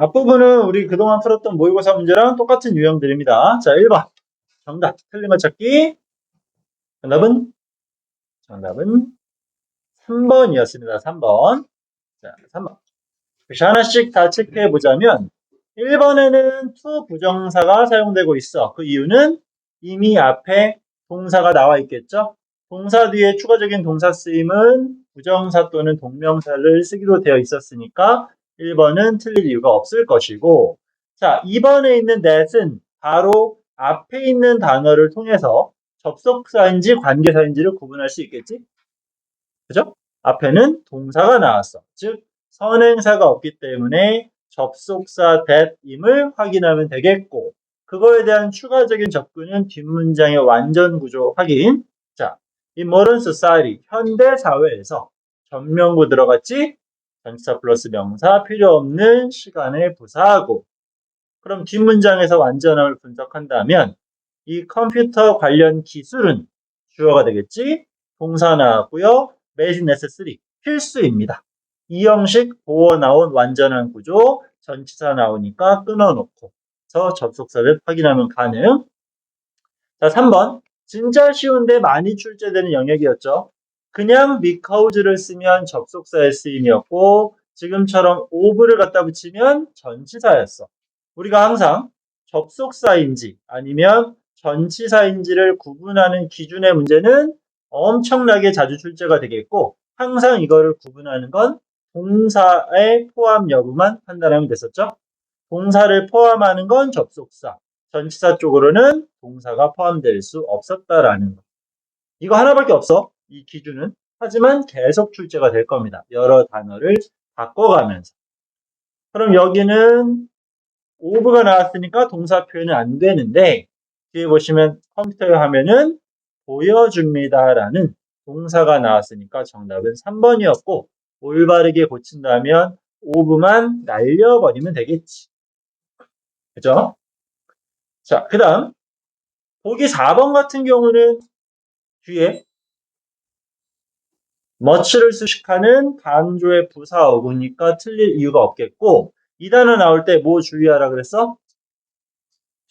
앞부분은 우리 그동안 풀었던 모의고사 문제랑 똑같은 유형들입니다. 자, 1번. 정답. 틀린 거 찾기. 정답은 3번이었습니다. 3번. 자, 3번. 하나씩 다 체크해 보자면 1번에는 to 부정사가 사용되고 있어. 그 이유는 이미 앞에 동사가 나와 있겠죠? 동사 뒤에 추가적인 동사 쓰임은 부정사 또는 동명사를 쓰기로 되어 있었으니까 1번은 틀릴 이유가 없을 것이고, 자, 2번에 있는 that은 바로 앞에 있는 단어를 통해서 접속사인지 관계사인지를 구분할 수 있겠지? 그죠? 앞에는 동사가 나왔어. 즉, 선행사가 없기 때문에 접속사 that임을 확인하면 되겠고, 그거에 대한 추가적인 접근은 뒷문장의 완전 구조 확인. 자, in modern society, 현대 사회에서 전명구 들어갔지? 전치사 플러스 명사 필요 없는 시간에 부사하고, 그럼 뒷문장에서 완전함을 분석한다면 이 컴퓨터 관련 기술은 주어가 되겠지? 동사 나왔고요. made necessary, 필수입니다. 이 형식 보어 나온 완전한 구조, 전치사 나오니까 끊어놓고 저 접속사를 확인하면 가능. 자, 3번. 진짜 쉬운데 많이 출제되는 영역이었죠. 그냥 because를 쓰면 접속사의 쓰임이었고 지금처럼 of를 갖다 붙이면 전치사였어. 우리가 항상 접속사인지 아니면 전치사인지를 구분하는 기준의 문제는 엄청나게 자주 출제가 되겠고 항상 이거를 구분하는 건 동사의 포함 여부만 판단하면 됐었죠. 동사를 포함하는 건 접속사, 전치사 쪽으로는 동사가 포함될 수 없었다라는 거. 이거 하나밖에 없어, 이 기준은. 하지만 계속 출제가 될 겁니다. 여러 단어를 바꿔가면서. 그럼 여기는 of가 나왔으니까 동사 표현은 안 되는데 뒤에 보시면 컴퓨터의 화면은 보여줍니다라는 동사가 나왔으니까 정답은 3번이었고 올바르게 고친다면 of만 날려버리면 되겠지. 그죠? 자, 그 다음 보기 4번 같은 경우는 뒤에 much를 수식하는 강조의 부사 어구니까 틀릴 이유가 없겠고 이 단어 나올 때 뭐 주의하라 그랬어?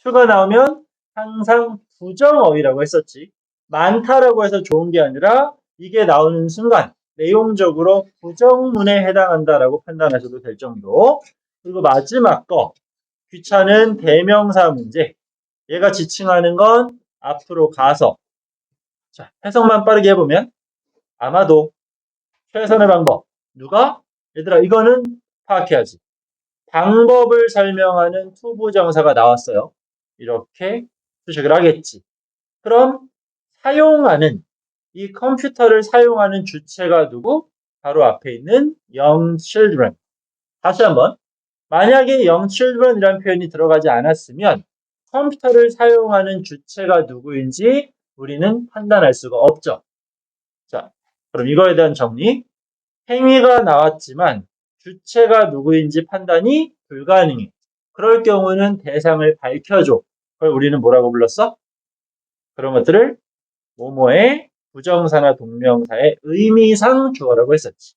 to가 나오면 항상 부정어휘라고 했었지. 많다라고 해서 좋은 게 아니라 이게 나오는 순간 내용적으로 부정문에 해당한다라고 판단하셔도 될 정도. 그리고 마지막 거 귀찮은 대명사 문제. 얘가 지칭하는 건 앞으로 가서. 자, 해석만 빠르게 해보면 아마도 최선의 방법. 누가? 얘들아 이거는 파악해야지. 방법을 설명하는 투부정사가 나왔어요. 이렇게 수식을 하겠지. 그럼 사용하는 이 컴퓨터를 사용하는 주체가 누구? 바로 앞에 있는 young children. 다시 한번. 만약에 young children이라는 표현이 들어가지 않았으면 컴퓨터를 사용하는 주체가 누구인지 우리는 판단할 수가 없죠. 자, 그럼 이거에 대한 정리. 행위가 나왔지만 주체가 누구인지 판단이 불가능해. 그럴 경우는 대상을 밝혀줘. 그걸 우리는 뭐라고 불렀어? 그런 것들을 뭐뭐의 부정사나 동명사의 의미상 주어라고 했었지.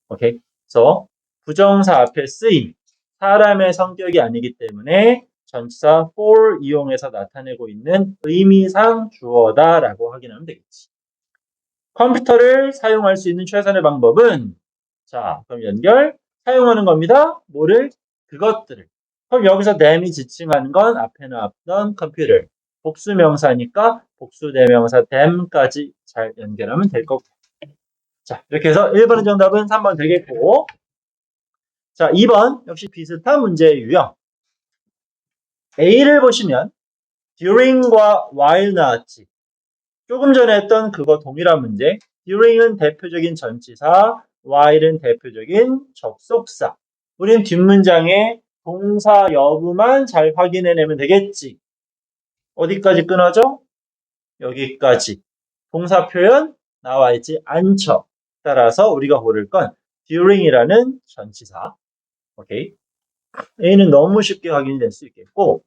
오케이. 그래서 부정사 앞에 쓰임, 사람의 성격이 아니기 때문에 전치사 for 이용해서 나타내고 있는 의미상 주어다라고 확인하면 되겠지. 컴퓨터를 사용할 수 있는 최선의 방법은 자, 그럼 연결 사용하는 겁니다. 뭐를? 그것들을. 그럼 여기서 them이 지칭하는 건 앞에 나왔던 컴퓨터. 복수 명사니까 복수 대명사 them까지 잘 연결하면 될 거고. 자, 이렇게 해서 1번의 정답은 3번 되겠고. 자, 2번 역시 비슷한 문제의 유형. A를 보시면 during과 while 나왔지. 조금 전에 했던 그거 동일한 문제. during은 대표적인 전치사, while은 대표적인 접속사. 우린 뒷문장에 동사 여부만 잘 확인해내면 되겠지. 어디까지 끊어져? 여기까지. 동사 표현 나와 있지 않죠. 따라서 우리가 고를 건 during이라는 전치사. 오케이. A는 너무 쉽게 확인이 될 수 있겠고.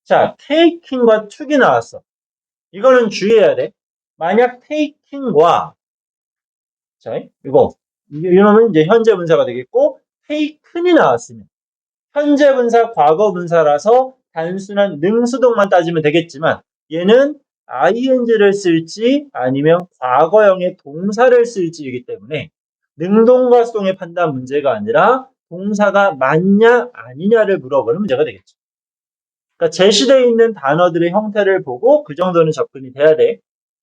자, taking과 took이 나왔어. 이거는 주의해야 돼. 만약 taking과 자, 이놈은 이제 현재 분사가 되겠고 taken이 나왔으면 현재 분사, 과거 분사라서 단순한 능수동만 따지면 되겠지만 얘는 ing를 쓸지 아니면 과거형의 동사를 쓸지이기 때문에 능동과 수동의 판단 문제가 아니라 동사가 맞냐 아니냐를 물어보는 문제가 되겠죠. 그러니까 제시되어 있는 단어들의 형태를 보고 그 정도는 접근이 돼야 돼.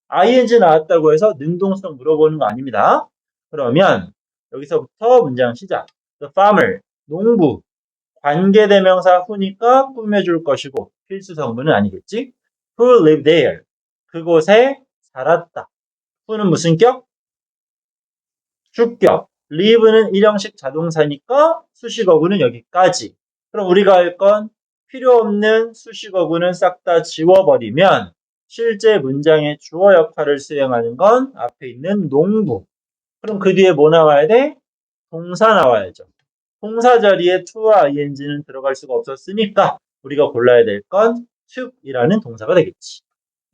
ing 나왔다고 해서 능동수동 물어보는 거 아닙니다. 그러면 여기서부터 문장 시작. The farmer, 농부, 관계대명사 who니까 꾸며줄 것이고 필수 성분은 아니겠지. Who lived there, 그곳에 살았다. who는 무슨 격? 주격. live는 일형식 자동사니까 수식어구는 여기까지. 그럼 우리가 할 건 필요 없는 수식어구는 싹 다 지워버리면 실제 문장의 주어 역할을 수행하는 건 앞에 있는 농부. 그럼 그 뒤에 뭐 나와야 돼? 동사 나와야죠. 동사 자리에 to와 ing는 들어갈 수가 없었으니까 우리가 골라야 될 건 to이라는 동사가 되겠지.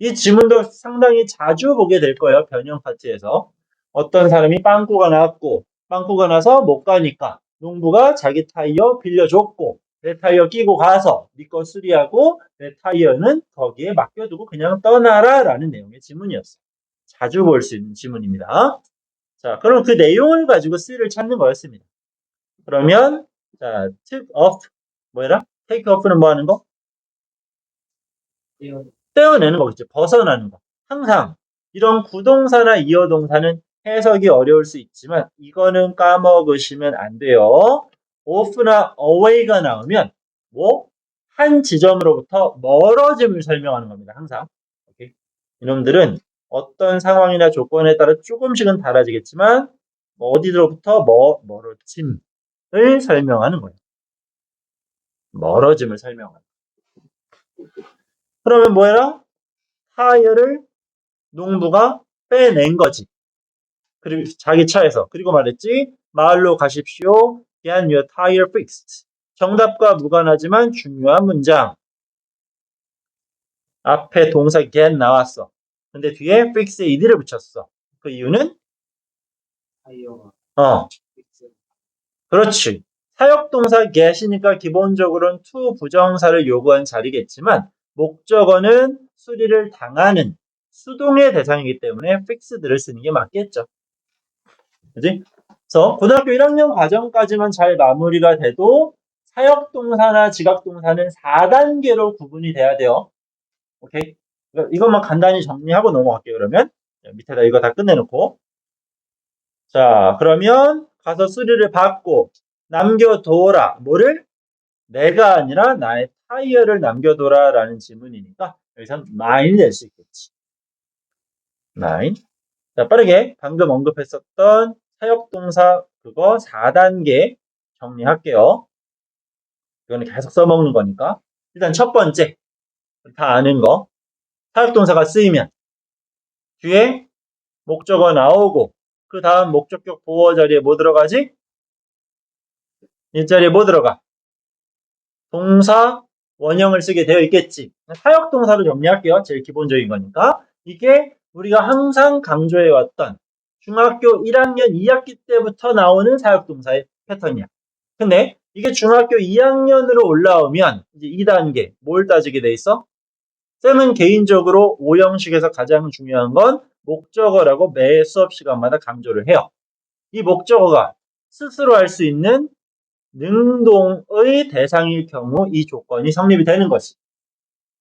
이 지문도 상당히 자주 보게 될 거예요. 변형 파트에서. 어떤 사람이 빵꾸가 났고 빵꾸가 나서 못 가니까 농부가 자기 타이어 빌려줬고 내 타이어 끼고 가서 네 거 수리하고 내 타이어는 거기에 맡겨두고 그냥 떠나라 라는 내용의 지문이었어요. 자주 볼 수 있는 지문입니다. 자, 그럼 그 내용을 가지고 C를 찾는 거였습니다. 그러면 자, took off 뭐라? take off는 뭐 하는 거? 떼어내는 거겠죠. 벗어나는 거. 항상 이런 구동사나 이어동사는 해석이 어려울 수 있지만 이거는 까먹으시면 안 돼요. off나 away가 나오면 뭐? 한 지점으로부터 멀어짐을 설명하는 겁니다. 항상. 오케이? 이놈들은 어떤 상황이나 조건에 따라 조금씩은 달라지겠지만 어디로부터 멀어짐을 설명하는 거예요. 멀어짐을 설명하는 거예요. 그러면 뭐해라? 타이어를 농부가 빼낸 거지. 그리고 자기 차에서. 그리고 말했지. 마을로 가십시오. Get your tire fixed. 정답과 무관하지만 중요한 문장. 앞에 동사 get 나왔어. 근데 뒤에 fix에 ed를 붙였어. 그 이유는? 그렇지. 사역동사 get이니까 기본적으로는 to 부정사를 요구한 자리겠지만 목적어는 수리를 당하는 수동의 대상이기 때문에 fixed를 쓰는 게 맞겠죠. 그지? 그래서 고등학교 1학년 과정까지만 잘 마무리가 돼도 사역동사나 지각동사는 4단계로 구분이 돼야 돼요. 오케이? 이것만 간단히 정리하고 넘어갈게요. 그러면 밑에다 이거 다 끝내놓고 자 그러면 가서 수리를 받고 남겨둬라. 뭐를? 내가 아니라 나의 타이어를 남겨둬라 라는 질문이니까 여기서 mine이 될 수 있겠지. mine. 자, 빠르게 방금 언급했었던 사역동사 그거 4단계 정리할게요. 이거는 계속 써먹는 거니까. 일단 첫 번째, 다 아는 거. 사역동사가 쓰이면 뒤에 목적어 나오고 그 다음 목적격 보어 자리에 뭐 들어가지? 이 자리에 뭐 들어가? 동사 원형을 쓰게 되어 있겠지. 사역동사로 정리할게요. 제일 기본적인 거니까. 이게 우리가 항상 강조해왔던 중학교 1학년 2학기 때부터 나오는 사역동사의 패턴이야. 근데 이게 중학교 2학년으로 올라오면 이제 2단계 뭘 따지게 돼 있어? 쌤은 개인적으로 5형식에서 가장 중요한 건 목적어라고 매 수업 시간마다 강조를 해요. 이 목적어가 스스로 할 수 있는 능동의 대상일 경우 이 조건이 성립이 되는 것이.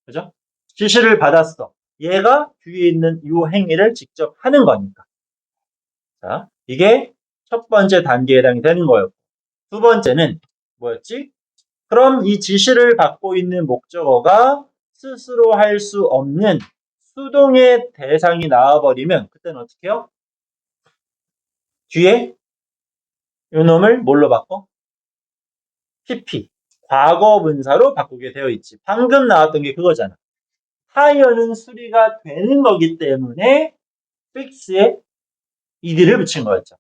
그죠? 지시를 받았어. 얘가 뒤에 있는 이 행위를 직접 하는 거니까. 자, 이게 첫 번째 단계에 해당이 되는 거였고. 두 번째는 뭐였지? 그럼 이 지시를 받고 있는 목적어가 스스로 할 수 없는 수동의 대상이 나와버리면 그때는 어떻게 해요? 뒤에 이 놈을 뭘로 바꿔? PP, 과거 분사로 바꾸게 되어 있지. 방금 나왔던 게 그거잖아. 타이어는 수리가 되는 거기 때문에 fix에 ed를 붙인 거였죠.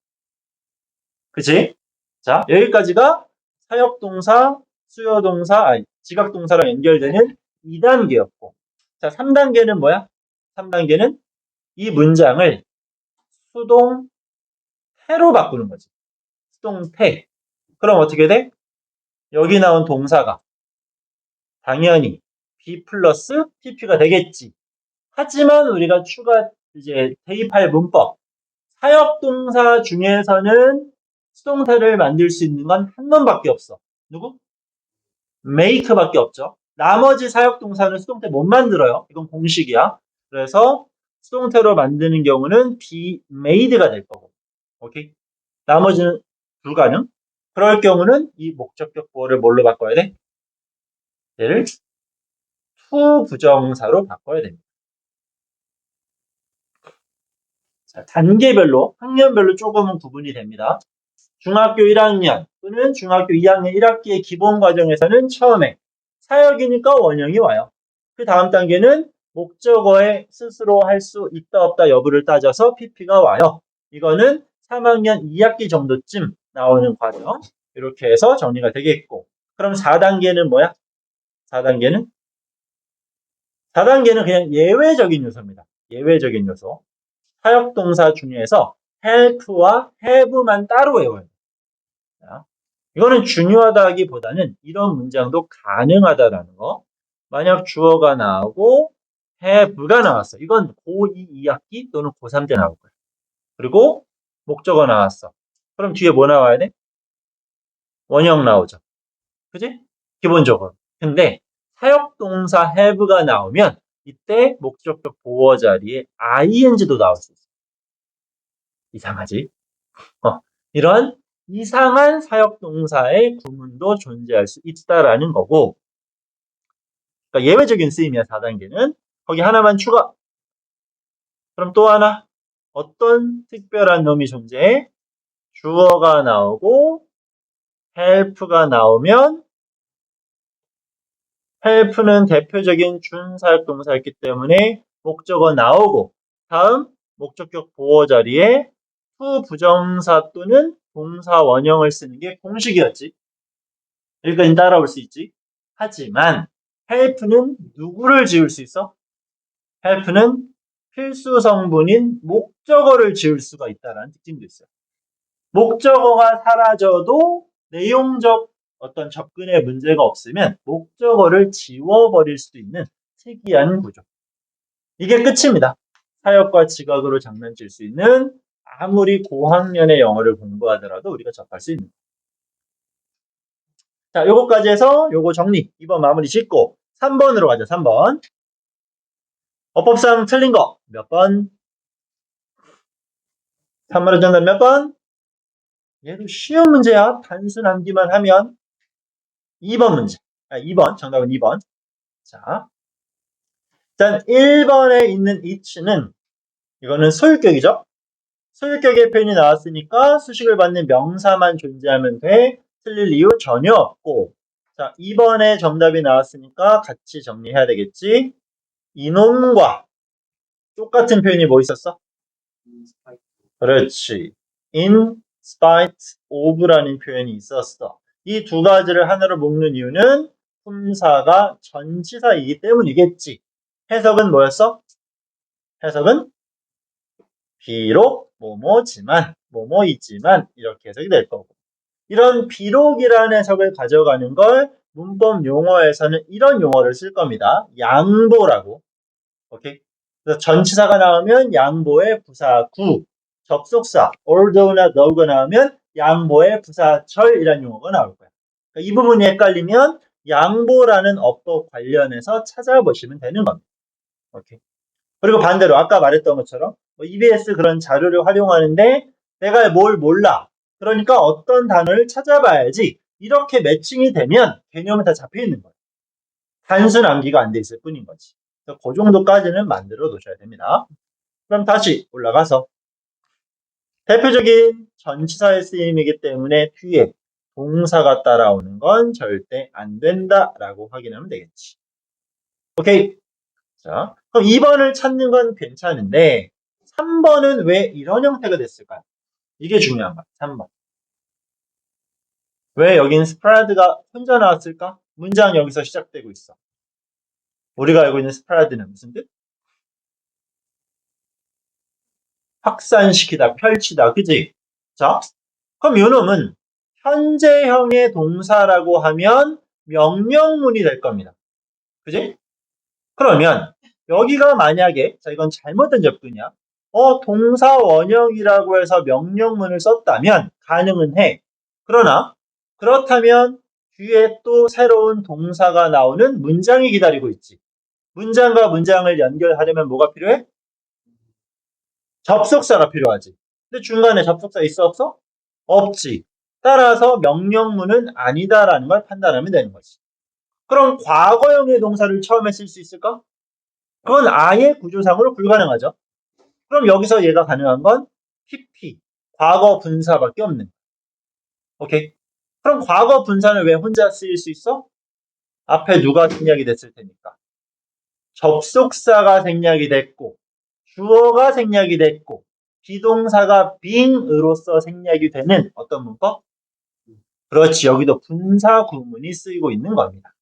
그치? 자, 여기까지가 사역동사, 수요동사, 지각동사랑 연결되는 2단계였고 자, 3단계는 뭐야? 3단계는 이 문장을 수동태로 바꾸는 거지. 수동태. 그럼 어떻게 돼? 여기 나온 동사가 당연히 be 플러스 pp가 되겠지. 하지만 우리가 이제 대입할 문법, 사역동사 중에서는 수동태를 만들 수 있는 건 한 놈밖에 없어. 누구? make밖에 없죠. 나머지 사역동사는 수동태 못 만들어요. 이건 공식이야. 그래서 수동태로 만드는 경우는 be made가 될 거고. 오케이? 나머지는 불가능. 그럴 경우는 이 목적격 보어를 뭘로 바꿔야 돼? 얘를 to 부정사로 바꿔야 됩니다. 자, 단계별로, 학년별로 조금은 구분이 됩니다. 중학교 1학년 또는 중학교 2학년 1학기의 기본 과정에서는 처음에 사역이니까 원형이 와요. 그 다음 단계는 목적어에 스스로 할 수 있다 없다 여부를 따져서 PP가 와요. 이거는 3학년 2학기 정도쯤 나오는 과정. 이렇게 해서 정리가 되겠고. 그럼 4단계는 뭐야? 4단계는 그냥 예외적인 요소입니다. 예외적인 요소. 사역동사 중에서 help와 have만 따로 외워요. 자, 이거는 중요하다기보다는 이런 문장도 가능하다라는 거. 만약 주어가 나오고 have가 나왔어. 이건 고2 2학기 또는 고3 때 나올 거야. 그리고 목적어 나왔어. 그럼 뒤에 뭐 나와야 돼? 원형 나오죠. 그지? 기본적으로. 근데 사역동사 have가 나오면 이때 목적격 보어 자리에 ing도 나올 수 있어. 이상하지? 이런 이상한 사역동사의 구문도 존재할 수 있다라는 거고, 그러니까 예외적인 쓰임이야, 4단계는. 거기 하나만 추가. 그럼 또 하나. 어떤 특별한 놈이 존재해? 주어가 나오고 help가 나오면 help는 대표적인 준사역동사였기 때문에 목적어 나오고 다음 목적격 보어 자리에 to 부정사 또는 동사 원형을 쓰는 게 공식이었지. 여기까지 따라올 수 있지. 하지만 help는 누구를 지울 수 있어? help는 필수 성분인 목적어를 지울 수가 있다는 특징도 있어요. 목적어가 사라져도 내용적 어떤 접근에 문제가 없으면 목적어를 지워버릴 수 있는 특이한 구조. 이게 끝입니다. 사역과 지각으로 장난칠 수 있는 아무리 고학년의 영어를 공부하더라도 우리가 접할 수 있는. 자, 요거까지 해서 요거 정리. 2번 마무리 짓고 3번으로 가자. 3번. 어법상 틀린 거 몇 번? 3번의 정답 몇 번? 얘도 쉬운 문제야. 단순 암기만 하면 2번 문제. 2번. 정답은 2번. 자, 일단 1번에 있는 each는 이거는 소유격이죠. 소유격의 표현이 나왔으니까 수식을 받는 명사만 존재하면 돼. 틀릴 이유 전혀 없고. 자, 2번에 정답이 나왔으니까 같이 정리해야 되겠지. 이놈과 똑같은 표현이 뭐 있었어? 그렇지. in spite of라는 표현이 있었어. 이 두 가지를 하나로 묶는 이유는 품사가 전치사이기 때문이겠지. 해석은 뭐였어? 해석은 비록 뭐뭐이지만 이렇게 해석이 될 거고. 이런 비록이라는 해석을 가져가는 걸 문법 용어에서는 이런 용어를 쓸 겁니다. 양보라고. 오케이? 그래서 전치사가 나오면 양보의 부사 구, 접속사 although나 though가 나오면 양보의 부사절이라는 용어가 나올 거야. 그러니까 이 부분이 헷갈리면 양보라는 어법 관련해서 찾아보시면 되는 겁니다. 오케이. 그리고 반대로 아까 말했던 것처럼 EBS 그런 자료를 활용하는데 내가 뭘 몰라. 그러니까 어떤 단어를 찾아봐야지. 이렇게 매칭이 되면 개념은 다 잡혀 있는 거예요. 단순 암기가 안 돼 있을 뿐인 거지. 그래서 그 정도까지는 만들어 놓으셔야 됩니다. 그럼 다시 올라가서 대표적인 전치사의 쓰임이기 때문에 뒤에 동사가 따라오는 건 절대 안 된다라고 확인하면 되겠지. 오케이. 자, 그럼 2번을 찾는 건 괜찮은데 3번은 왜 이런 형태가 됐을까요? 이게 중요한 거야. 3번. 왜 여긴 스프레드가 혼자 나왔을까? 문장 여기서 시작되고 있어. 우리가 알고 있는 스프레드는 무슨 뜻? 확산시키다, 펼치다, 그지? 자, 그럼 요놈은 현재형의 동사라고 하면 명령문이 될 겁니다. 그지? 그러면 여기가 만약에 자 이건 잘못된 접근이야. 동사 원형이라고 해서 명령문을 썼다면 가능은 해. 그러나 그렇다면 뒤에 또 새로운 동사가 나오는 문장이 기다리고 있지. 문장과 문장을 연결하려면 뭐가 필요해? 접속사가 필요하지. 근데 중간에 접속사 있어 없어? 없지. 따라서 명령문은 아니다라는 걸 판단하면 되는 거지. 그럼 과거형의 동사를 처음에 쓸 수 있을까? 그건 아예 구조상으로 불가능하죠. 그럼 여기서 얘가 가능한 건 PP, 과거 분사밖에 없는 거야. 오케이? 그럼 과거 분사는 왜 혼자 쓰일 수 있어? 앞에 누가 생략이 됐을 테니까. 접속사가 생략이 됐고, 주어가 생략이 됐고, 비동사가 being으로서 생략이 되는 어떤 문법? 그렇지, 여기도 분사 구문이 쓰이고 있는 겁니다.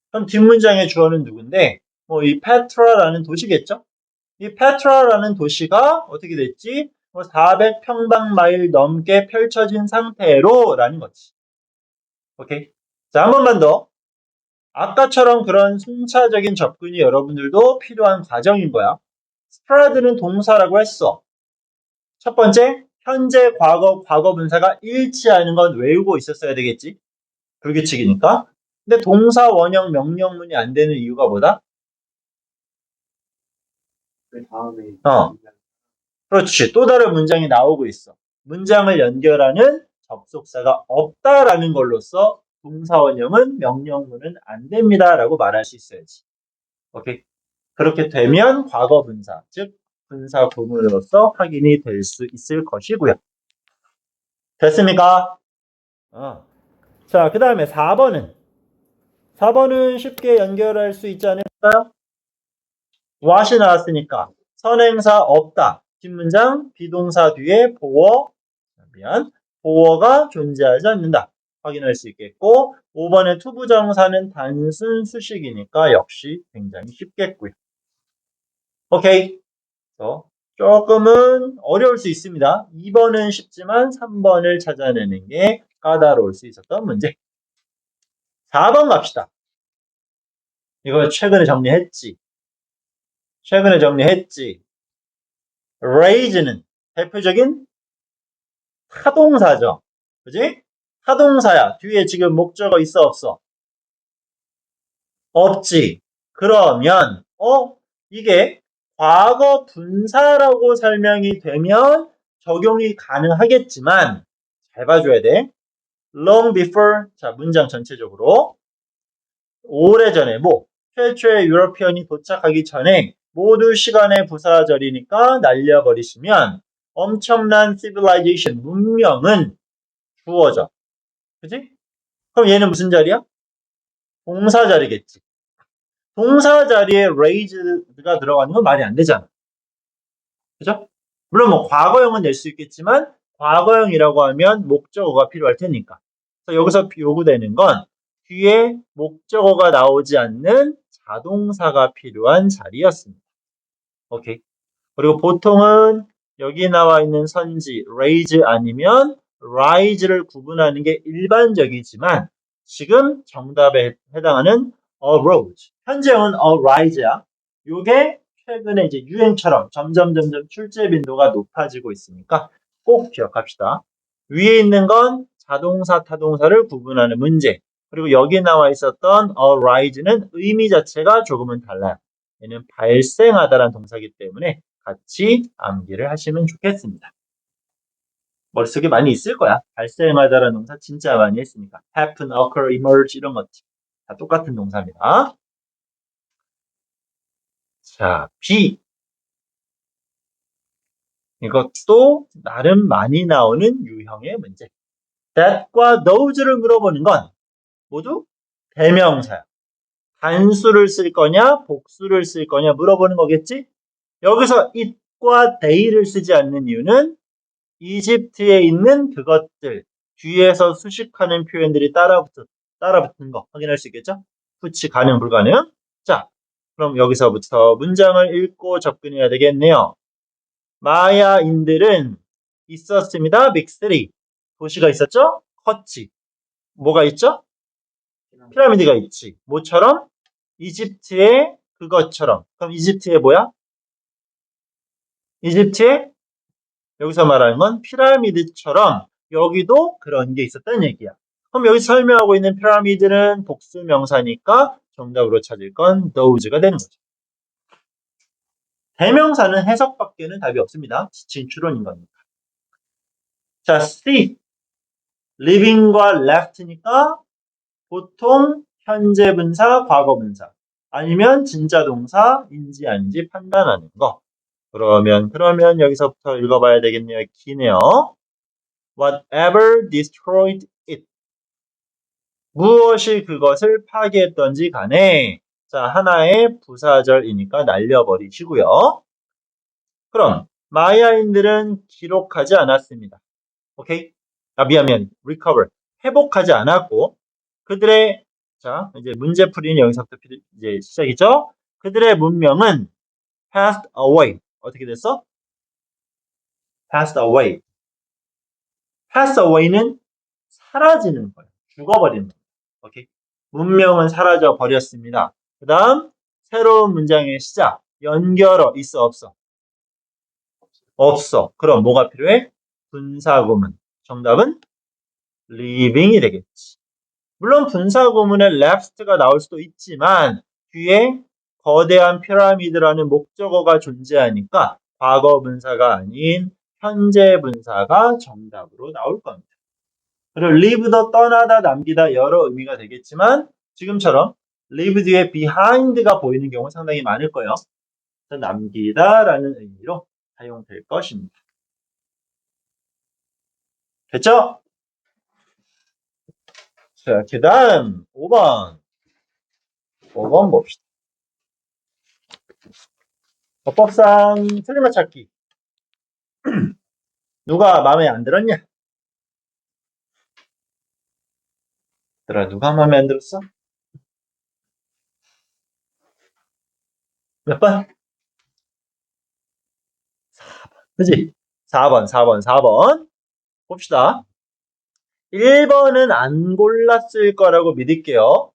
그럼 뒷문장의 주어는 누군데? 이 페트라라는 도시겠죠? 이 페트라라는 도시가 어떻게 됐지? 400평방마일 넘게 펼쳐진 상태로 라는 거지. 오케이? 자, 한 번만 더. 아까처럼 그런 순차적인 접근이 여러분들도 필요한 과정인 거야. spread는 동사라고 했어. 첫 번째, 현재, 과거, 과거분사가 일치하는 건 외우고 있었어야 되겠지? 불규칙이니까. 근데 동사, 원형, 명령문이 안 되는 이유가 뭐다? 그 다음에 그렇지. 또 다른 문장이 나오고 있어. 문장을 연결하는 접속사가 없다라는 걸로써 동사 원형은 명령문은 안 됩니다라고 말할 수 있어야지. 오케이. 그렇게 되면 과거 분사, 즉 분사 구문으로서 확인이 될 수 있을 것이고요. 됐습니까? 자, 그 다음에 4번은 쉽게 연결할 수 있지 않을까요? what이 나왔으니까 선행사 없다. 뒷문장 비동사 뒤에 보어가 존재하지 않는다. 확인할 수 있겠고 5번의 투부정사는 단순 수식이니까 역시 굉장히 쉽겠고요. 오케이. 조금은 어려울 수 있습니다. 2번은 쉽지만 3번을 찾아내는 게 까다로울 수 있었던 문제. 4번 갑시다. 이거 최근에 정리했지. raise는 대표적인 타동사죠. 그지? 타동사야. 뒤에 지금 목적어 있어 없어? 없지. 그러면 이게 과거 분사라고 설명이 되면 적용이 가능하겠지만 잘 봐줘야 돼. long before 자 문장 전체적으로 오래전에 최초의 유러피언이 도착하기 전에 모두 시간의 부사절이니까 날려버리시면 엄청난 civilization 문명은 주어져. 그치? 그럼 얘는 무슨 자리야? 동사 자리겠지. 동사 자리에 raise가 들어가는 건 말이 안 되잖아. 그죠? 물론 과거형은 낼 수 있겠지만 과거형이라고 하면 목적어가 필요할 테니까. 그래서 여기서 요구되는 건 뒤에 목적어가 나오지 않는 자동사가 필요한 자리였습니다. 오케이. 그리고 보통은 여기 나와 있는 선지 raise 아니면 rise를 구분하는 게 일반적이지만 지금 정답에 해당하는 arose. 현재형은 arise야. 요게 최근에 이제 유행처럼 점점 출제 빈도가 높아지고 있으니까 꼭 기억합시다. 위에 있는 건 자동사, 타동사를 구분하는 문제. 그리고 여기 나와 있었던 arise는 의미 자체가 조금은 달라요. 얘는 발생하다라는 동사이기 때문에 같이 암기를 하시면 좋겠습니다. 머릿속에 많이 있을 거야. 발생하다라는 동사 진짜 많이 했으니까. happen, occur, emerge 이런 것들. 다 똑같은 동사입니다. 자, B. 이것도 나름 많이 나오는 유형의 문제. that과 those를 물어보는 건 모두 대명사야. 단수를 쓸 거냐, 복수를 쓸 거냐 물어보는 거겠지? 여기서 it과 they를 쓰지 않는 이유는 이집트에 있는 그것들 뒤에서 수식하는 표현들이 따라붙는 거 확인할 수 있겠죠? 후치 가능 불가능? 자, 그럼 여기서부터 문장을 읽고 접근해야 되겠네요. 마야인들은 있었습니다. 빅3 도시가 있었죠? 컸지. 뭐가 있죠? 피라미드가 있지. 뭐처럼? 이집트의 그것처럼. 그럼 이집트의 뭐야? 이집트의 여기서 말하는 건 피라미드처럼 여기도 그런 게 있었다는 얘기야. 그럼 여기 설명하고 있는 피라미드는 복수 명사니까 정답으로 찾을 건 those가 되는 거죠. 대명사는 해석밖에는 답이 없습니다. 지친 추론인 겁니다. 자, C. living과 left니까 보통 현재 분사, 과거 분사 아니면 진짜 동사인지 아닌지 판단하는 거. 그러면 여기서부터 읽어봐야 되겠네요. 기네요. Whatever destroyed it. 무엇이 그것을 파괴했던지 간에 자, 하나의 부사절이니까 날려버리시고요. 그럼 마야인들은 기록하지 않았습니다. 오케이? 미안. recover. 회복하지 않았고 그들의 자, 이제 문제풀이는 여기서부터 이제 시작이죠. 그들의 문명은 passed away. 어떻게 됐어? passed away. pass away는 사라지는 거예요. 죽어버리는 거예요. 오케이? 문명은 사라져 버렸습니다. 그 다음 새로운 문장의 시작. 연결어 있어 없어? 없어. 그럼 뭐가 필요해? 분사구문. 정답은 living이 되겠지. 물론 분사구문에 left가 나올 수도 있지만 뒤에 거대한 피라미드라는 목적어가 존재하니까 과거 분사가 아닌 현재 분사가 정답으로 나올 겁니다. 그리고 live도 떠나다, 남기다 여러 의미가 되겠지만 지금처럼 live 뒤에 behind가 보이는 경우 상당히 많을 거예요. 남기다라는 의미로 사용될 것입니다. 됐죠? 자, 그 다음 5번 봅시다. 어법상 틀린 거 찾기. 누가 마음에 안 들었냐? 누가 마음에 안 들었어? 몇 번? 4번. 그지? 4번. 봅시다. 1번은 안 골랐을 거라고 믿을게요.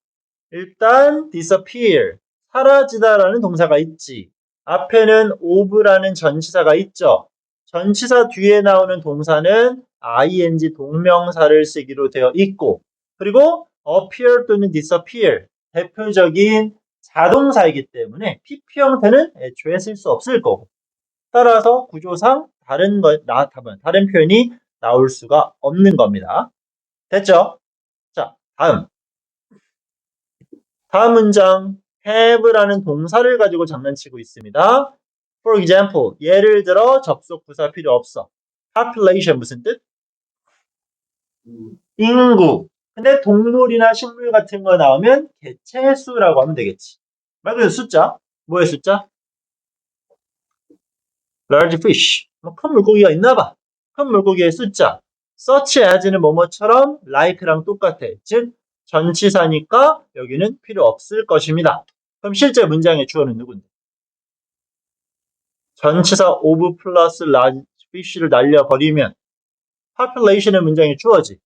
일단 disappear. 사라지다라는 동사가 있지. 앞에는 of라는 전치사가 있죠. 전치사 뒤에 나오는 동사는 ing 동명사를 쓰기로 되어 있고 그리고 appear 또는 disappear 대표적인 자동사이기 때문에 PP 형태는 애초에 쓸 수 없을 거고 따라서 구조상 다른 표현이 나올 수가 없는 겁니다. 됐죠? 자, 다음 문장 have라는 동사를 가지고 장난치고 있습니다. For example, 예를 들어 접속 부사 필요 없어. population 무슨 뜻? 인구. 근데 동물이나 식물 같은 거 나오면 개체 수라고 하면 되겠지. 말 그대로 숫자. 뭐의 숫자? large fish. 큰 물고기가 있나 봐. 큰 물고기의 숫자. such as는 뭐뭐처럼 like랑 똑같아. 즉 전치사니까 여기는 필요 없을 것입니다. 그럼 실제 문장의 주어는 누군데? 전치사 of 플러스 large fish를 날려버리면 population의 문장의 주어지.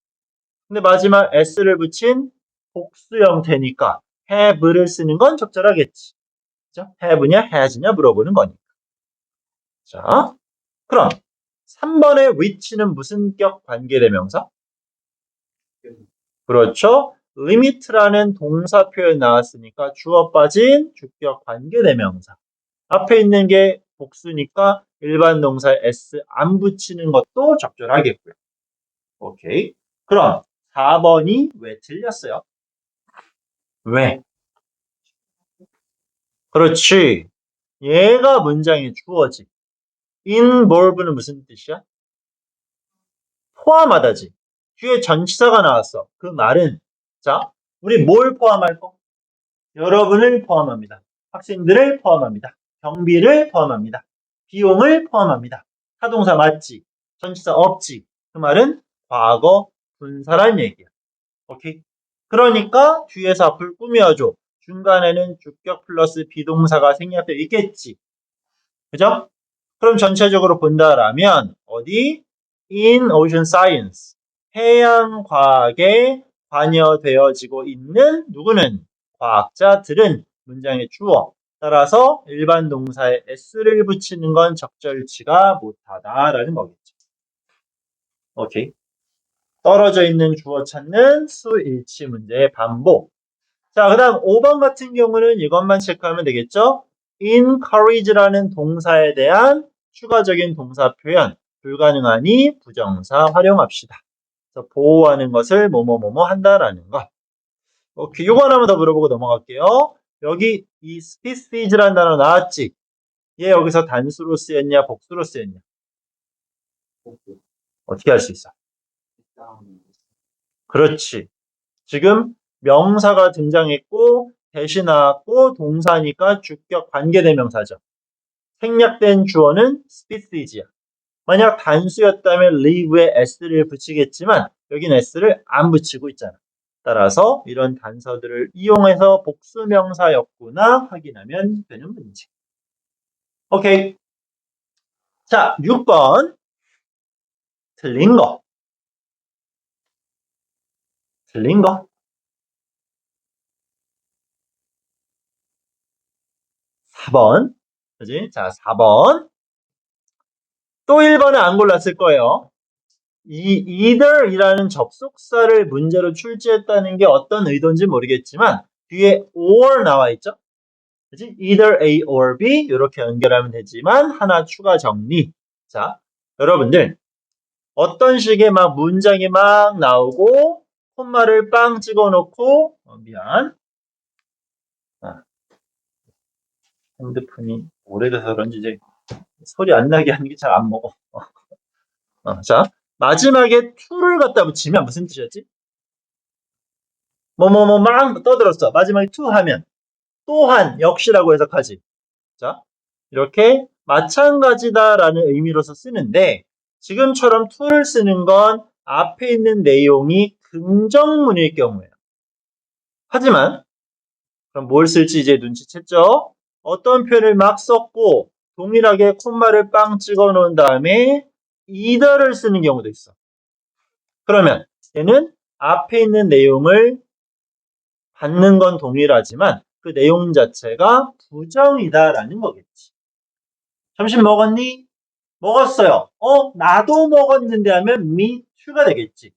근데 마지막 s를 붙인 복수 형태니까 have를 쓰는 건 적절하겠지. 그죠? have냐 has냐 물어보는 거니까. 자, 그럼 3번의 which는 무슨 격 관계대명사? 그렇죠. limit라는 동사 표현 나왔으니까 주어 빠진 주격 관계대명사. 앞에 있는 게 복수니까 일반 동사에 s 안 붙이는 것도 적절하겠고요. 오케이. 그럼 4번이 왜 틀렸어요? 왜? 그렇지. 얘가 문장의 주어지. involve는 무슨 뜻이야? 포함하다지. 뒤에 전치사가 나왔어. 그 말은 자, 우리 뭘 포함할 거? 여러분을 포함합니다. 학생들을 포함합니다. 경비를 포함합니다. 비용을 포함합니다. 타동사 맞지? 전치사 없지? 그 말은 과거 분사란 얘기야. 오케이? 그러니까 뒤에서 앞을 꾸며줘. 중간에는 주격 플러스 비동사가 생략되어 있겠지. 그죠? 그럼 전체적으로 본다라면 어디? In Ocean Science. 해양과학의 관여되어지고 있는 누구는 과학자들은 문장의 주어. 따라서 일반 동사에 s를 붙이는 건 적절치가 못하다라는 거겠죠. 오케이. 떨어져 있는 주어 찾는 수일치 문제의 반복. 자, 그 다음 5번 같은 경우는 이것만 체크하면 되겠죠? encourage라는 동사에 대한 추가적인 동사 표현. 불가능하니 부정사 활용합시다. 그래서 보호하는 것을 뭐뭐뭐뭐 한다라는 것. 오케이. 요거 하나만 더 물어보고 넘어갈게요. 여기 이 species라는 단어 나왔지? 얘 여기서 단수로 쓰였냐, 복수로 쓰였냐? 어떻게 할 수 있어? 그렇지. 지금 명사가 등장했고 대신 나왔고 동사니까 주격 관계대명사죠. 생략된 주어는 species야. 만약 단수였다면 live에 s를 붙이겠지만 여기는 s를 안 붙이고 있잖아. 따라서 이런 단서들을 이용해서 복수명사였구나 확인하면 되는 문제. 오케이. 자, 6번. 틀린 거. 틀린 거. 4번. 그지? 자, 4번. 또 1번은 안 골랐을 거예요. 이 either이라는 접속사를 문제로 출제했다는 게 어떤 의도인지 모르겠지만 뒤에 or 나와 있죠? 그치? either A or B 이렇게 연결하면 되지만 하나 추가 정리. 자, 여러분들 어떤 식의 막 문장이 막 나오고 콤마를 빵 찍어놓고 미안. 핸드폰이 오래돼서 그런지 이제 소리 안 나게 하는 게 잘 안 먹어. 자, 마지막에 to를 갖다 붙이면 무슨 뜻이었지? 뭐뭐뭐 막 떠들었어. 마지막에 to 하면 또한 역시라고 해석하지. 자, 이렇게 마찬가지다라는 의미로서 쓰는데 지금처럼 to를 쓰는 건 앞에 있는 내용이 긍정문일 경우예요. 하지만 그럼 뭘 쓸지 이제 눈치챘죠? 어떤 표현을 막 썼고 동일하게 콤마를 빵 찍어 놓은 다음에 either를 쓰는 경우도 있어. 그러면 얘는 앞에 있는 내용을 받는 건 동일하지만 그 내용 자체가 부정이다라는 거겠지. 점심 먹었니? 먹었어요. 나도 먹었는데 하면 me too가 되겠지.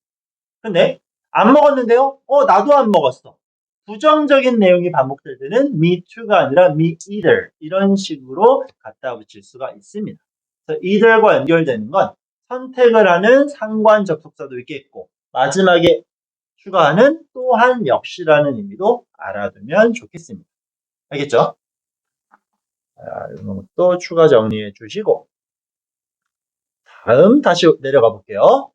근데 안 먹었는데요? 나도 안 먹었어. 부정적인 내용이 반복될 때는 me too가 아니라 me either 이런 식으로 갖다 붙일 수가 있습니다. 그래서 either과 연결되는 건 선택을 하는 상관 접속사도 있겠고 마지막에 추가하는 또한 역시라는 의미도 알아두면 좋겠습니다. 알겠죠? 이런 것도 추가 정리해 주시고 다음 다시 내려가 볼게요.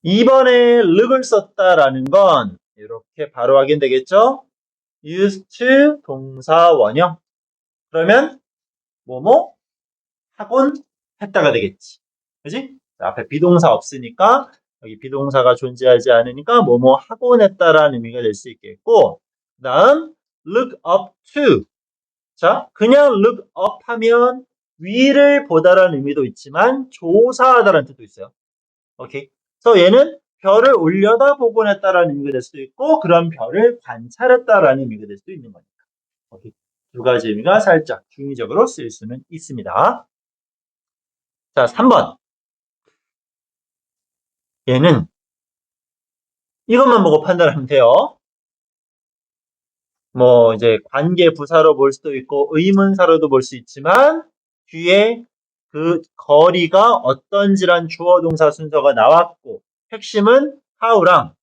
2번에 look을 썼다라는 건 이렇게 바로 확인되겠죠? used to 동사 원형. 그러면 뭐뭐 하곤 했다가 되겠지. 그지? 앞에 비동사 없으니까 여기 비동사가 존재하지 않으니까 뭐뭐 하곤 했다라는 의미가 될 수 있겠고 그 다음 look up to. 자, 그냥 look up 하면 위를 보다라는 의미도 있지만 조사하다라는 뜻도 있어요. 오케이. 그래서 얘는 별을 올려다보곤 했다라는 의미가 될 수도 있고 그런 별을 관찰했다라는 의미가 될 수도 있는 거니까. 오케이. 두 가지 의미가 살짝 중의적으로 쓰일 수는 있습니다. 자, 3번. 얘는 이것만 보고 판단하면 돼요. 뭐 이제 관계 부사로 볼 수도 있고 의문사로도 볼 수 있지만 뒤에 그 거리가 어떤지란 주어 동사 순서가 나왔고 핵심은 how랑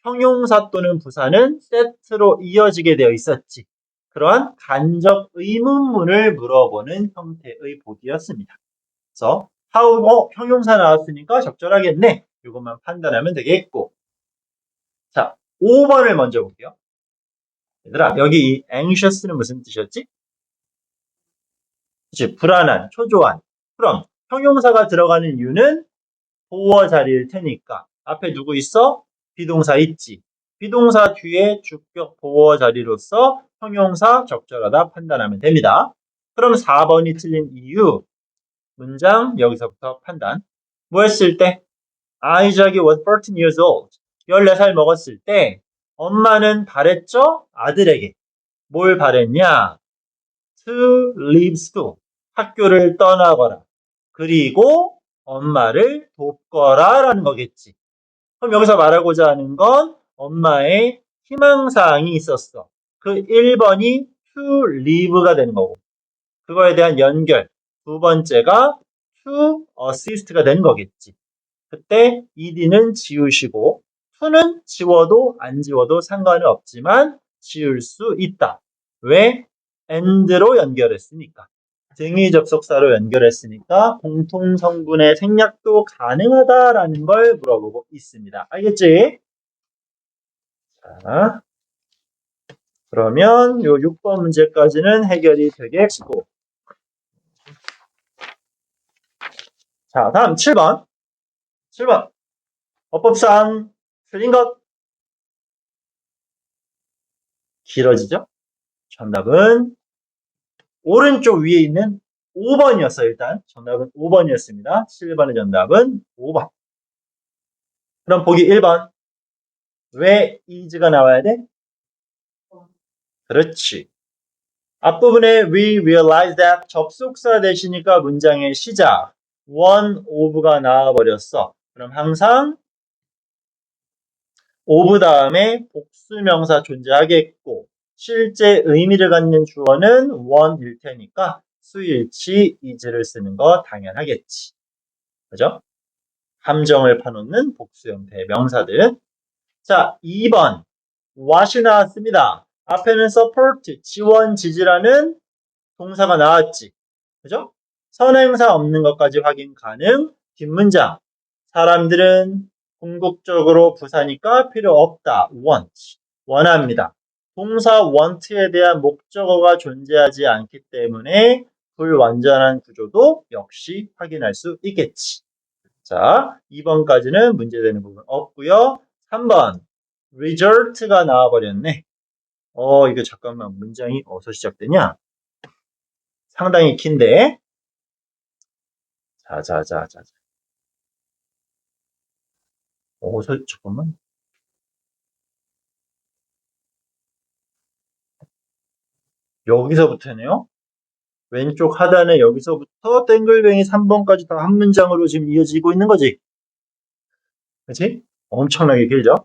형용사 또는 부사는 세트로 이어지게 되어 있었지. 그러한 간접 의문문을 물어보는 형태의 보기였습니다. 그래서 how 형용사 나왔으니까 적절하겠네. 이것만 판단하면 되겠고. 자, 5번을 먼저 볼게요. 얘들아, 여기 이 anxious는 무슨 뜻이었지? 그치, 불안한, 초조한. 그럼 형용사가 들어가는 이유는 보어 자리일 테니까 앞에 누구 있어? 비동사 있지. 비동사 뒤에 주격 보어 자리로서 형용사 적절하다 판단하면 됩니다. 그럼 4번이 틀린 이유 문장 여기서부터 판단. 뭐 했을 때? Isaac was 13 years old. 14살 먹었을 때 엄마는 바랬죠? 아들에게. 뭘 바랬냐? To leave school. 학교를 떠나거라. 그리고 엄마를 돕거라 라는 거겠지. 그럼 여기서 말하고자 하는 건 엄마의 희망사항이 있었어. 그 1번이 to leave가 되는 거고 그거에 대한 연결. 두 번째가 to assist가 되는 거겠지. 그때 ed는 지우시고 to는 지워도 안 지워도 상관은 없지만 지울 수 있다. 왜? and로 연결했으니까. 등위 접속사로 연결했으니까 공통성분의 생략도 가능하다라는 걸 물어보고 있습니다. 알겠지? 자, 그러면 요 6번 문제까지는 해결이 되겠고 자, 다음 7번. 7번. 어법상 틀린 것 길어지죠? 정답은 오른쪽 위에 있는 5번이었어요. 일단 정답은 5번이었습니다. 7번의 정답은 5번. 그럼 보기 1번. 왜 is가 나와야 돼? 그렇지. 앞부분에 we realize that 접속사 대시니까 문장의 시작 one of가 나와버렸어. 그럼 항상 of 다음에 복수명사 존재하겠고 실제 의미를 갖는 주어는 one일 테니까 수일치 is를 쓰는 거 당연하겠지. 그죠? 함정을 파놓는 복수 형태의 명사들. 자, 2번. what이 나왔습니다. 앞에는 support, 지원, 지지라는 동사가 나왔지. 그죠? 선행사 없는 것까지 확인 가능. 뒷문장. 사람들은 궁극적으로 부사니까 필요 없다. want. 원합니다. 동사 want에 대한 목적어가 존재하지 않기 때문에 불완전한 구조도 역시 확인할 수 있겠지. 자, 2번까지는 문제되는 부분 없고요. 3번. result가 나와버렸네. 이거 잠깐만 문장이 어디서 시작되냐? 상당히 긴데. 자. 잠깐만. 여기서부터네요. 왼쪽 하단에 여기서부터 땡글뱅이 3번까지 다 한 문장으로 지금 이어지고 있는 거지. 그치? 엄청나게 길죠?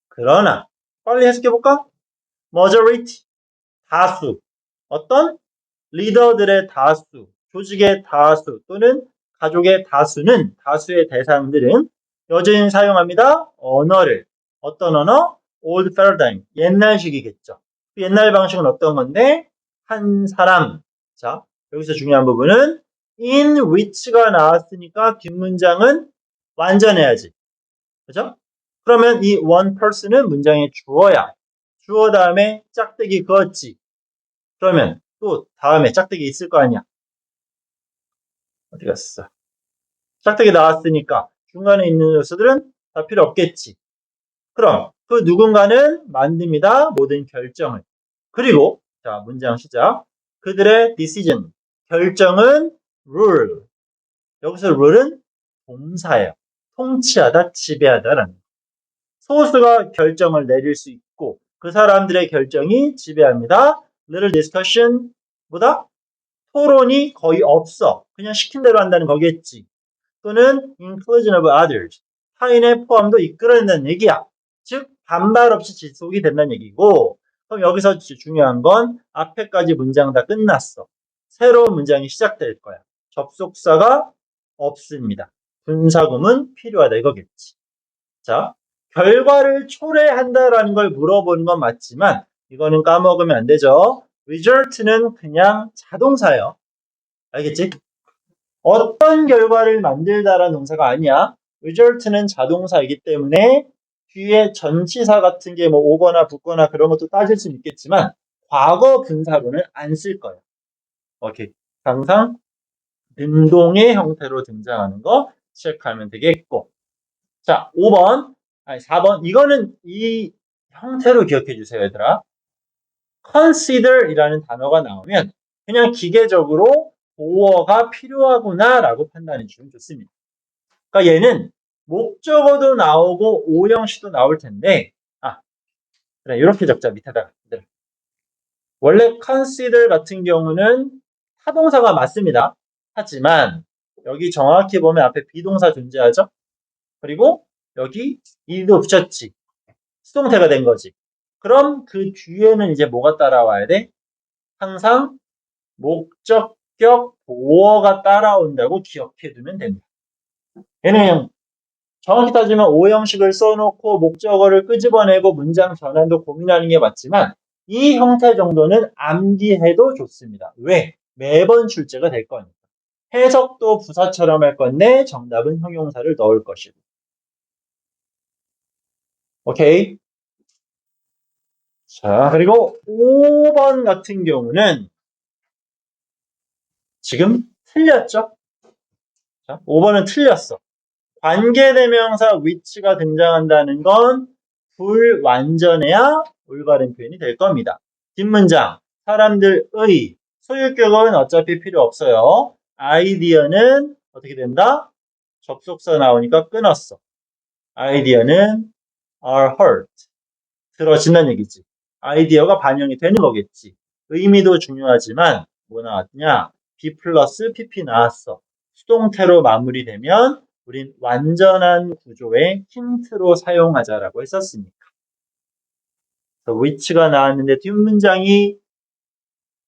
그러나 빨리 해석해볼까? majority, 다수. 어떤? 리더들의 다수, 조직의 다수 또는 가족의 다수는 다수의 대상들은 여전히 사용합니다. 언어를. 어떤 언어? old paradigm, 옛날식이겠죠. 그 옛날 방식은 어떤 건데? 한 사람. 자, 여기서 중요한 부분은 in which가 나왔으니까 뒷문장은 완전해야지. 그죠? 그러면 이 one person은 문장의 주어야. 주어 다음에 짝대기 그었지. 그러면 또 다음에 짝대기 있을 거 아니야. 어디 갔어? 짝대기 나왔으니까 중간에 있는 요소들은 다 필요 없겠지. 그럼 그 누군가는 만듭니다. 모든 결정을. 그리고 자 문장 시작. 그들의 decision, 결정은 rule. 여기서 rule은 동사예요. 통치하다, 지배하다라는 거. 소수가 결정을 내릴 수 있고 그 사람들의 결정이 지배합니다. little discussion 보다 토론이 거의 없어. 그냥 시킨 대로 한다는 거겠지. 또는 inclusion of others. 타인의 포함도 이끌어낸다는 얘기야. 즉 반발 없이 지속이 된다는 얘기고 그럼 여기서 중요한 건 앞에까지 문장 다 끝났어. 새로운 문장이 시작될 거야. 접속사가 없습니다. 분사구문 필요하다 이거겠지. 자, 결과를 초래한다라는 걸 물어보는 건 맞지만 이거는 까먹으면 안 되죠. result는 그냥 자동사예요. 알겠지? 어떤 결과를 만들다라는 동사가 아니야. result는 자동사이기 때문에 뒤에 전치사 같은 게 뭐 오거나 붙거나 그런 것도 따질 수 있겠지만 과거 분사로는 안 쓸 거예요. 오케이. 항상 능동의 형태로 등장하는 거 체크하면 되겠고. 자, 5번. 아니, 4번. 이거는 이 형태로 기억해 주세요, 얘들아. consider 이라는 단어가 나오면 그냥 기계적으로 보어가 필요하구나 라고 판단해 주면 좋습니다. 그러니까 얘는 목적어도 나오고 오형식도 나올 텐데, 그래, 이렇게 적자 밑에다가. 원래 consider 같은 경우는 타동사가 맞습니다. 하지만 여기 정확히 보면 앞에 비동사 존재하죠? 그리고 여기 이도 붙였지. 수동태가 된 거지. 그럼 그 뒤에는 이제 뭐가 따라와야 돼? 항상 목적격 보어가 따라온다고 기억해 두면 됩니다. 얘는 그냥 정확히 따지면 오형식을 써놓고 목적어를 끄집어내고 문장 전환도 고민하는 게 맞지만 이 형태 정도는 암기해도 좋습니다. 왜? 매번 출제가 될 거니까. 해석도 부사처럼 할 건데 정답은 형용사를 넣을 것이고. 오케이? 자, 그리고 5번 같은 경우는 지금 틀렸죠? 자, 5번은 틀렸어. 관계대명사 which가 등장한다는 건 불완전해야 올바른 표현이 될 겁니다. 뒷문장, 사람들의 소유격은 어차피 필요 없어요. 아이디어는 어떻게 된다? 접속사 나오니까 끊었어. 아이디어는 are heard. 들어진다는 얘기지. 아이디어가 반영이 되는 거겠지. 의미도 중요하지만 뭐 나왔냐? B 플러스 PP 나왔어. 수동태로 마무리되면 우린 완전한 구조의 힌트로 사용하자라고 했었으니까. which가 나왔는데 뒷문장이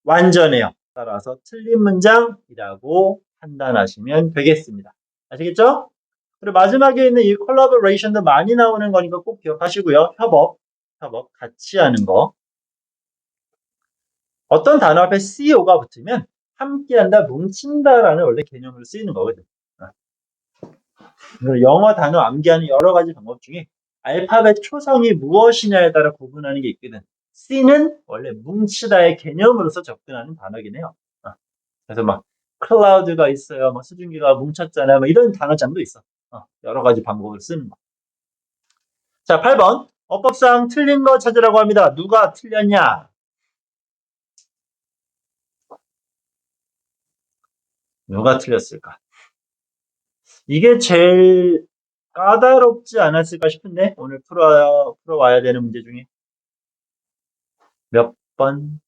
완전해요. 따라서 틀린 문장이라고 판단하시면 되겠습니다. 아시겠죠? 그리고 마지막에 있는 이 collaboration도 많이 나오는 거니까 꼭 기억하시고요. 협업 같이 하는 거. 어떤 단어 앞에 CO가 붙으면 함께한다, 뭉친다라는 원래 개념으로 쓰이는 거거든. 영어 단어 암기하는 여러 가지 방법 중에 알파벳 초성이 무엇이냐에 따라 구분하는 게 있거든. C는 원래 뭉치다의 개념으로서 접근하는 단어긴 해요. 그래서 막 클라우드가 있어요. 막 수증기가 뭉쳤잖아요. 이런 단어장도 있어. 여러 가지 방법을 쓰는 거. 자, 8번. 어법상 틀린 거 찾으라고 합니다. 누가 틀렸냐? 누가 틀렸을까? 이게 제일 까다롭지 않았을까 싶은데 오늘 풀어와야 되는 문제 중에 몇 번?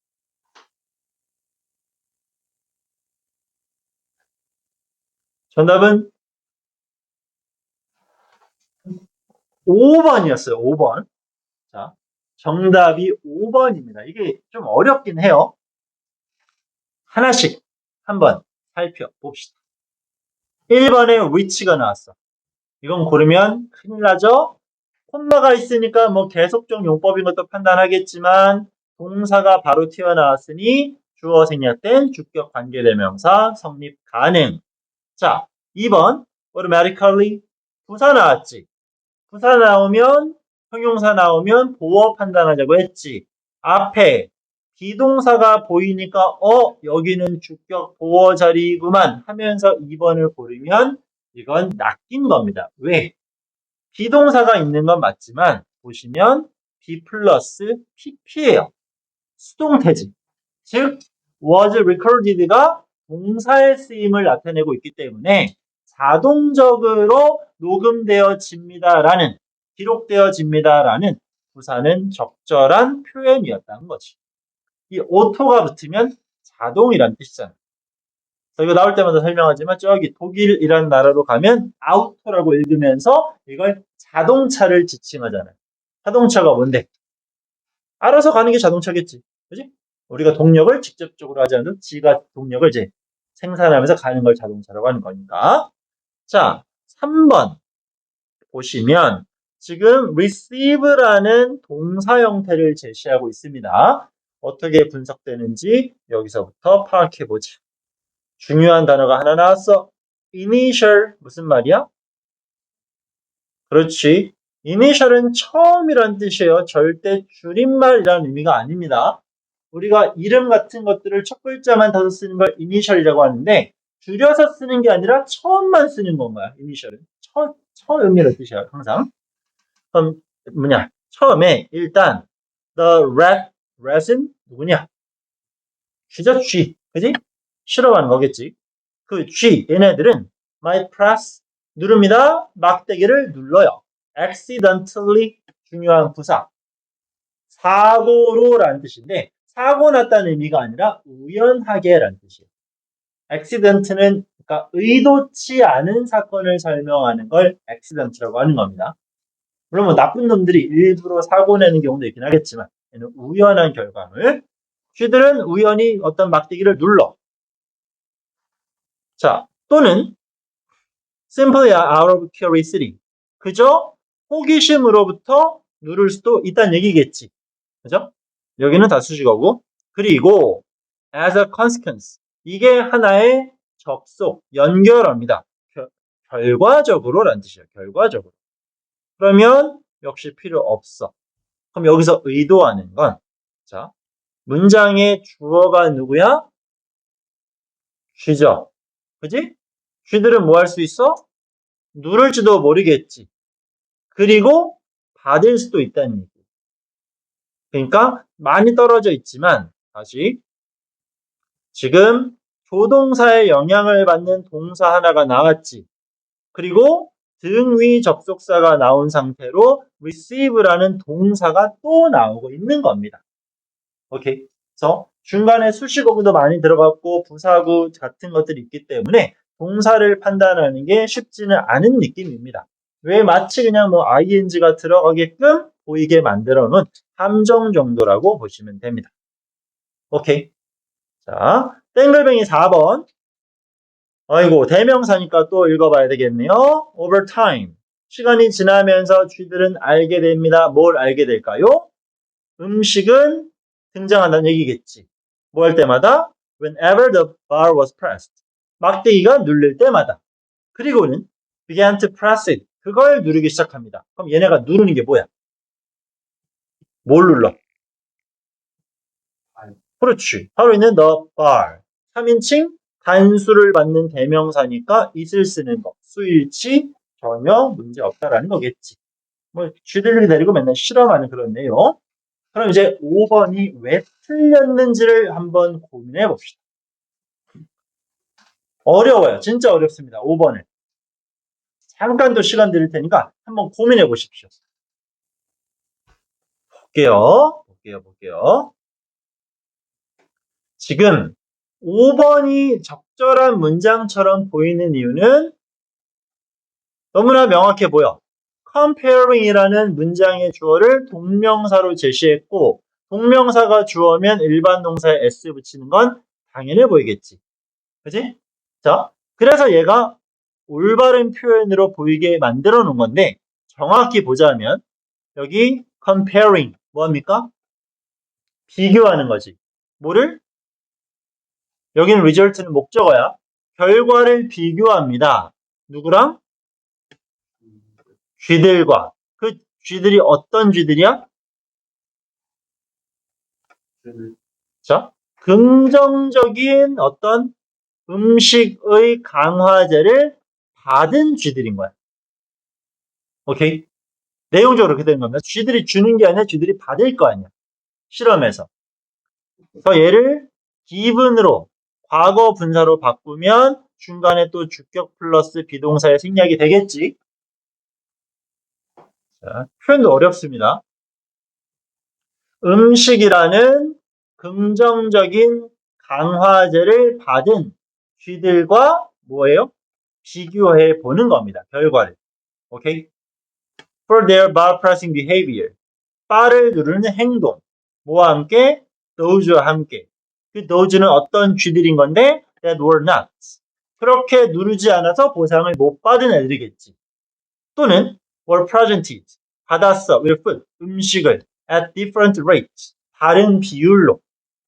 정답은 5번이었어요. 5번. 자, 정답이 5번입니다. 이게 좀 어렵긴 해요. 하나씩 한번 살펴봅시다. 1번에 which가 나왔어. 이건 고르면 큰일 나죠? 콤마가 있으니까 뭐 계속적 용법인 것도 판단하겠지만 동사가 바로 튀어나왔으니 주어 생략된 주격 관계대명사 성립 가능. 자, 2번 automatically 부사 나왔지. 부사 나오면 형용사 나오면 보어 판단하자고 했지. 앞에 비동사가 보이니까 여기는 주격 보어 자리구만 하면서 2번을 고르면 이건 낚인 겁니다. 왜? 비동사가 있는 건 맞지만 보시면 B 플러스 PP예요. 수동태지. 즉 was recorded가 동사의 쓰임을 나타내고 있기 때문에 자동적으로 녹음되어집니다라는 기록되어집니다라는 부사는 적절한 표현이었다는 거지. 이 오토가 붙으면 자동이란 뜻이잖아. 이거 나올 때마다 설명하지만 저기 독일이라는 나라로 가면 아우토라고 읽으면서 이걸 자동차를 지칭하잖아요. 자동차가 뭔데? 알아서 가는 게 자동차겠지. 그지? 우리가 동력을 직접적으로 하지 않아도 지가 동력을 이제 생산하면서 가는 걸 자동차라고 하는 거니까. 자, 3번 보시면 지금 receive라는 동사 형태를 제시하고 있습니다. 어떻게 분석되는지 여기서부터 파악해보자. 중요한 단어가 하나 나왔어. initial 무슨 말이야? 그렇지. initial은 처음이란 뜻이에요. 절대 줄임말이라는 의미가 아닙니다. 우리가 이름 같은 것들을 첫 글자만 다서 쓰는 걸 initial이라고 하는데 줄여서 쓰는 게 아니라 처음만 쓰는 건가요? initial은. 처음이라는 뜻이야. 항상. 그럼 뭐냐? 처음에 일단 the rat은 누구냐? 쥐죠, 쥐. 그지? 싫어하는 거겠지. 그 쥐, 얘네들은 my press 누릅니다. 막대기를 눌러요. accidentally 중요한 부사. 사고로라는 뜻인데 사고 났다는 의미가 아니라 우연하게라는 뜻이에요. accident는 그러니까 의도치 않은 사건을 설명하는 걸 accident라고 하는 겁니다. 물론 뭐 나쁜 놈들이 일부러 사고 내는 경우도 있긴 하겠지만 얘는 우연한 결과물. 쥐들은 우연히 어떤 막대기를 눌러. 자, 또는 simply out of curiosity. 그저 호기심으로부터 누를 수도 있다는 얘기겠지. 그죠? 여기는 다 수식어고. 그리고 as a consequence. 이게 하나의 접속, 연결어입니다. 결과적으로라는 뜻이에요. 결과적으로. 그러면 역시 필요 없어. 그럼 여기서 의도하는 건 자, 문장의 주어가 누구야? 쥐죠. 그지? 쥐들은 뭐 할 수 있어? 누를지도 모르겠지. 그리고 받을 수도 있다는 얘기. 그러니까 많이 떨어져 있지만 다시 지금 조동사의 영향을 받는 동사 하나가 나왔지. 그리고 등위 접속사가 나온 상태로 receive라는 동사가 또 나오고 있는 겁니다. 오케이. 그래서 중간에 수식어구도 많이 들어갔고 부사구 같은 것들이 있기 때문에 동사를 판단하는 게 쉽지는 않은 느낌입니다. 왜 마치 그냥 뭐 ing가 들어가게끔 보이게 만들어 놓은 함정 정도라고 보시면 됩니다. 오케이. 자, 땡글뱅이 4번. 아이고, 대명사니까 또 읽어봐야 되겠네요. over time. 시간이 지나면서 쥐들은 알게 됩니다. 뭘 알게 될까요? 음식은 등장한다는 얘기겠지. 뭐 할 때마다? Whenever the bar was pressed. 막대기가 눌릴 때마다. 그리고는 began to press it. 그걸 누르기 시작합니다. 그럼 얘네가 누르는 게 뭐야? 뭘 눌러? 그렇지. 바로 있는 the bar. 3인칭 단수를 받는 대명사니까 it을 쓰는 거. 수일치 전혀 문제 없다라는 거겠지. 뭐 쥐들을 데리고 맨날 실험하는 그런 내용. 그럼 이제 5번이 왜 틀렸는지를 한번 고민해 봅시다. 어려워요. 진짜 어렵습니다. 5번을. 잠깐 더 시간 드릴 테니까 한번 고민해 보십시오. 볼게요. 지금 5번이 적절한 문장처럼 보이는 이유는 너무나 명확해 보여. comparing이라는 문장의 주어를 동명사로 제시했고 동명사가 주어면 일반 동사에 s 붙이는 건 당연해 보이겠지. 그치? 자, 그래서 얘가 올바른 표현으로 보이게 만들어 놓은 건데 정확히 보자면 여기 comparing 뭐합니까? 비교하는 거지. 뭐를? 여기는 result는 목적어야. 결과를 비교합니다. 누구랑? 쥐들과. 그 쥐들이 어떤 쥐들이야? 자, 긍정적인 어떤 음식의 강화제를 받은 쥐들인 거야. 오케이? 내용적으로 그렇게 되는 겁니다. 쥐들이 주는 게 아니라 쥐들이 받을 거 아니야. 실험에서. 그래서 얘를 given으로 과거 분사로 바꾸면 중간에 또 주격 플러스 비동사의 생략이 되겠지. 자, 표현도 어렵습니다. 음식이라는 긍정적인 강화제를 받은 쥐들과 뭐예요? 비교해 보는 겁니다. 결과를. 오케이? For their bar pressing behavior. 바를 누르는 행동. 뭐와 함께? those와 함께. 그 those는 어떤 쥐들인 건데 that were not. 그렇게 누르지 않아서 보상을 못 받은 애들이겠지. 또는 were presented. 받았어. with food. 음식을 at different rates. 다른 비율로.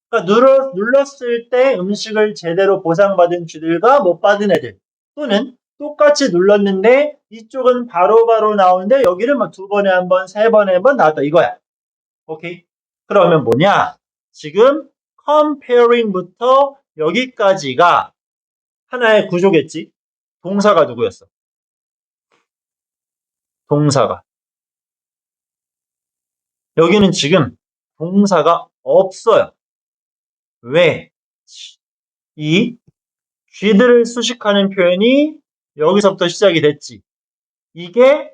그러니까 눌렀을 때 음식을 제대로 보상받은 쥐들과 못 받은 애들. 또는 똑같이 눌렀는데 이쪽은 바로바로 나오는데 여기는 막 2번에 한 번, 3번에 한 번 나왔다 이거야. 오케이? 그러면 뭐냐? 지금 comparing부터 여기까지가 하나의 구조겠지? 동사가 누구였어? 동사가. 여기는 지금 동사가 없어요. 왜? 이 쥐들을 수식하는 표현이 여기서부터 시작이 됐지. 이게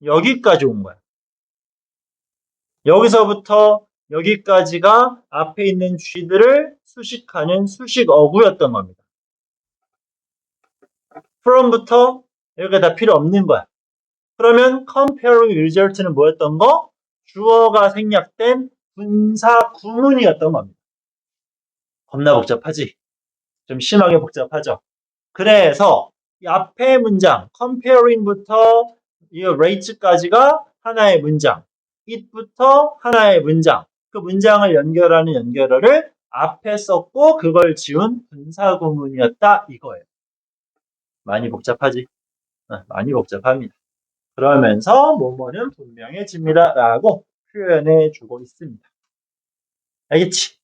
여기까지 온 거야. 여기서부터 여기까지가 앞에 있는 G들을 수식하는 수식 어구였던 겁니다. from부터 여기가 다 필요 없는 거야. 그러면 comparing result는 뭐였던 거? 주어가 생략된 분사 구문이었던 겁니다. 겁나 복잡하지? 좀 심하게 복잡하죠? 그래서 이 앞에 문장 comparing부터 이 rates까지가 하나의 문장, it부터 하나의 문장, 그 문장을 연결하는 연결어를 앞에 썼고 그걸 지운 분사 구문이었다 이거예요. 많이 복잡하지? 많이 복잡합니다. 그러면서 뭐뭐는 분명해집니다 라고 표현해 주고 있습니다. 알겠지?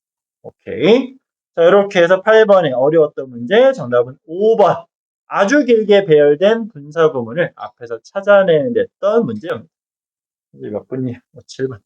오케이. 자, 이렇게 해서 8번의 어려웠던 문제 정답은 5번. 아주 길게 배열된 분사 구문을 앞에서 찾아내는 됐던 문제입니다. 이제 몇 분이에요? 7분.